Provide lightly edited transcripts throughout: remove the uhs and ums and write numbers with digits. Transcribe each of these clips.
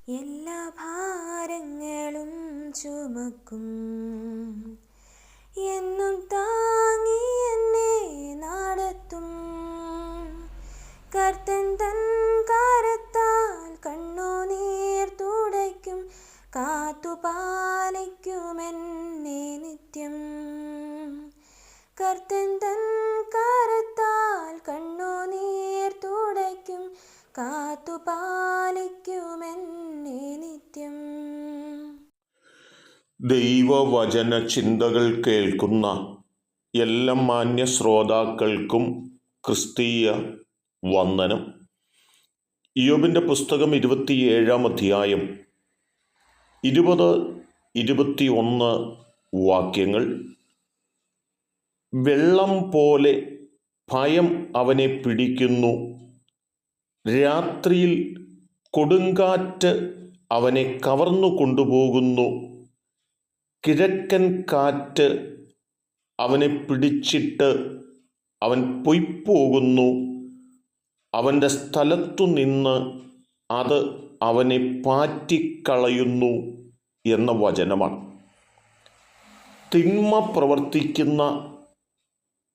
എല്ലാ ഭാരങ്ങളും ചുമക്കും, എന്നും താങ്ങി എന്നെ നടത്തും. കർത്തൻ തൻ കരത്താൽ കണ്ണുനീർ തുടയ്ക്കും, കാത്തുപാലിക്കുമെന്നെ നിത്യം. കർത്തൻ തൻ കരത്താൽ കണ്ണുനീർ തുടയ്ക്കും, കാത്തുപാലിക്കുമെന്നെ നിത്യം. ദൈവവചന ചിന്തകൾ കേൾക്കുന്ന എല്ലാ മാന്യ ശ്രോതാക്കൾക്കും ക്രിസ്തീയ വന്ദനം. ഇയ്യോബിൻ്റെ പുസ്തകം 27-ാം അധ്യായം 20-21 വാക്യങ്ങൾ. വെള്ളം പോലെ ഭയം അവനെ പിടിക്കുന്നു, രാത്രിയിൽ കൊടുങ്കാറ്റ് അവനെ കവർന്നു കൊണ്ടുപോകുന്നു, കിഴക്കൻ കാറ്റ് അവനെ പിടിച്ചിട്ട് അവൻ പൊയ്പോകുന്നു, അവൻ്റെ സ്ഥലത്തു നിന്ന് അത് അവനെ പാറ്റിക്കളയുന്നു എന്ന വചനമാണ്. തിന്മ പ്രവർത്തിക്കുന്ന,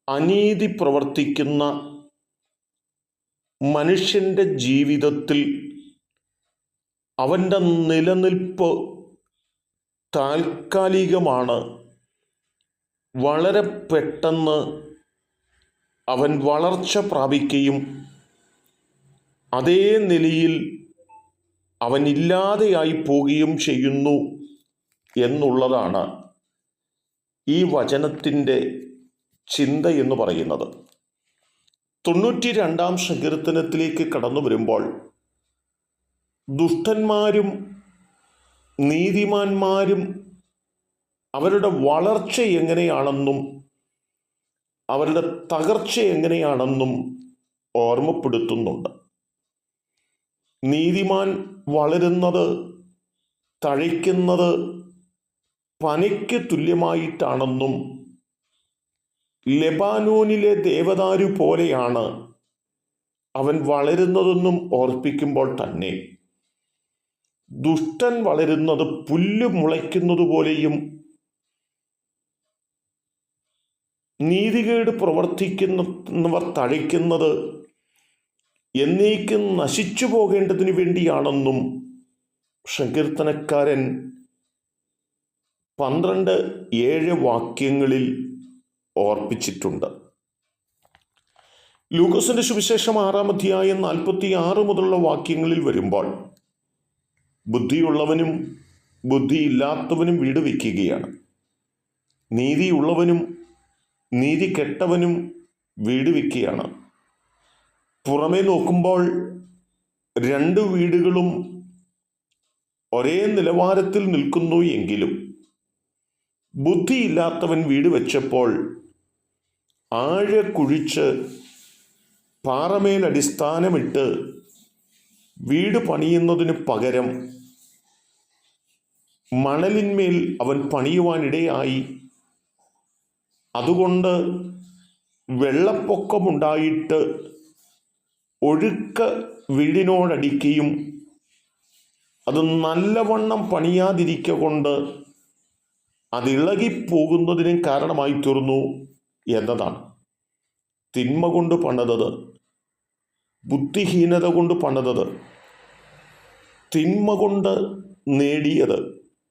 അനീതി പ്രവർത്തിക്കുന്ന മനുഷ്യൻ്റെ ജീവിതത്തിൽ അവൻ്റെ നിലനിൽപ്പ് താൽക്കാലികമാണ്. വളരെ പെട്ടെന്ന് അവൻ വളർച്ച പ്രാപിക്കുകയും അതേ നിലയിൽ അവൻ ഇല്ലാതെയായി പോവുകയും ചെയ്യുന്നു എന്നുള്ളതാണ് ഈ വചനത്തിൻ്റെ ചിന്ത എന്ന് പറയുന്നത്. 92-ാം സങ്കീർത്തനത്തിലേക്ക് കടന്നു വരുമ്പോൾ ദുഷ്ടന്മാരും നീതിമാന്മാരും അവരുടെ വളർച്ച എങ്ങനെയാണെന്നും അവരുടെ തകർച്ച എങ്ങനെയാണെന്നും ഓർമ്മപ്പെടുത്തുന്നുണ്ട്. നീതിമാൻ വളരുന്നത്, തഴയ്ക്കുന്നത് പനയ്ക്ക് തുല്യമായിട്ടാണെന്നും ലെബാനോനിലെ ദേവദാരു പോലെയാണ് അവൻ വളരുന്നതെന്നും ഓർപ്പിക്കുമ്പോൾ തന്നെ ദുഷ്ടൻ വളരുന്നത് പുല്ല് മുളയ്ക്കുന്നത് പോലെയും നീതികേട് പ്രവർത്തിക്കുന്നവർ തഴയ്ക്കുന്നത് എന്നേക്കും നശിച്ചു പോകേണ്ടതിന് വേണ്ടിയാണെന്നും സങ്കീർത്തനക്കാരൻ 12:7 വാക്യങ്ങളിൽ ഓർപ്പിച്ചിട്ടുണ്ട്. ലൂക്കോസിന്റെ സുവിശേഷം 6-ാം അധ്യായം 46 മുതലുള്ള വാക്യങ്ങളിൽ വരുമ്പോൾ ബുദ്ധിയുള്ളവനും ബുദ്ധിയില്ലാത്തവനും വീട് വയ്ക്കുകയാണ്, നീതിയുള്ളവനും നീതി കെട്ടവനും വീട് വയ്ക്കുകയാണ്. പുറമേ നോക്കുമ്പോൾ രണ്ട് വീടുകളും ഒരേ നിലവാരത്തിൽ നിൽക്കുന്നു എങ്കിലും ബുദ്ധിയില്ലാത്തവൻ വീട് വെച്ചപ്പോൾ ആഴെ കുഴിച്ച് പാറമേൽ അടിസ്ഥാനമിട്ട് വീട് പണിയുന്നതിന് പകരം മണലിന്മേൽ അവൻ പണിയുവാനിടയായി. അതുകൊണ്ട് വെള്ളപ്പൊക്കമുണ്ടായിട്ട് ഒഴുക്ക് വീടിനോടടിക്കുകയും അത് നല്ലവണ്ണം പണിയാതിരിക്കുക കൊണ്ട് അത് ഇളകിപ്പോകുന്നതിന് കാരണമായി തീർന്നു എന്നതാണ്. തിന്മ കൊണ്ട് പണിതത്, ബുദ്ധിഹീനത കൊണ്ട് പണിതത്, തിന്മ കൊണ്ട് നേടിയത്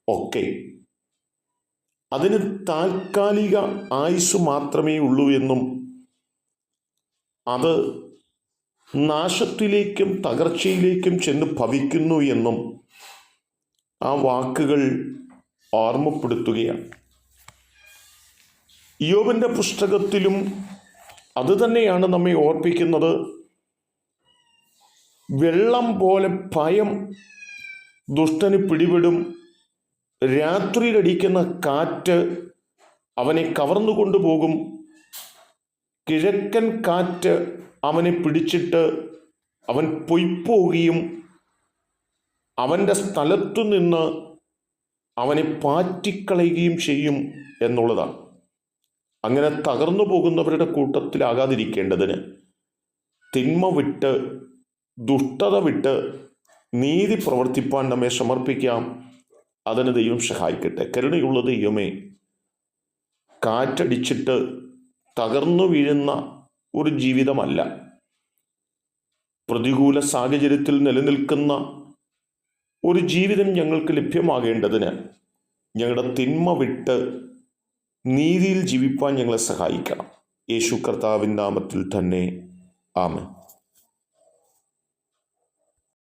ഒക്കെ അതിന് താൽക്കാലിക ആയുസ് മാത്രമേ ഉള്ളൂ എന്നും അത് നാശത്തിലേക്കും തകർച്ചയിലേക്കും ചെന്ന് ഭവിക്കുന്നു എന്നും ആ വാക്കുകൾ ഓർമ്മപ്പെടുത്തുകയാണ്. ഇയ്യോബിൻ്റെ പുസ്തകത്തിലും അതുതന്നെയാണ് നമ്മെ ഓർപ്പിക്കുന്നത്. വെള്ളം പോലെ ഭയം ദുഷ്ടന് പിടിപെടും, രാത്രിയിലടിക്കുന്ന കാറ്റ് അവനെ കവർന്നു കൊണ്ടുപോകും, കിഴക്കൻ കാറ്റ് അവനെ പിടിച്ചിട്ട് അവൻ പൊയ്പോവുകയും അവൻ്റെ സ്ഥലത്തു നിന്ന് അവനെ പാറ്റിക്കളയുകയും ചെയ്യും എന്നുള്ളതാണ്. അങ്ങനെ തകർന്നു പോകുന്നവരുടെ കൂട്ടത്തിലാകാതിരിക്കേണ്ടതിന് തിന്മ വിട്ട്, ദുഷ്ടത വിട്ട്, നീതി പ്രവർത്തിപ്പാൻ നമ്മെ സമർപ്പിക്കാം. അതിന് ദൈവം സഹായിക്കട്ടെ. കരുണയുള്ള ദൈവമേ, കാറ്റടിച്ചിട്ട് തകർന്നു വീഴുന്ന ഒരു ജീവിതമല്ല, പ്രതികൂല സാഹചര്യത്തിൽ നിലനിൽക്കുന്ന ഒരു ജീവിതം ഞങ്ങൾക്ക് ലഭ്യമാകേണ്ടതിന് ഞങ്ങളുടെ തിന്മ വിട്ട് നീതിയിൽ ജീവിപ്പാൻ ഞങ്ങളെ സഹായിക്കണം. യേശു കർത്താവിൻ നാമത്തിൽ തന്നെ ആമേൻ.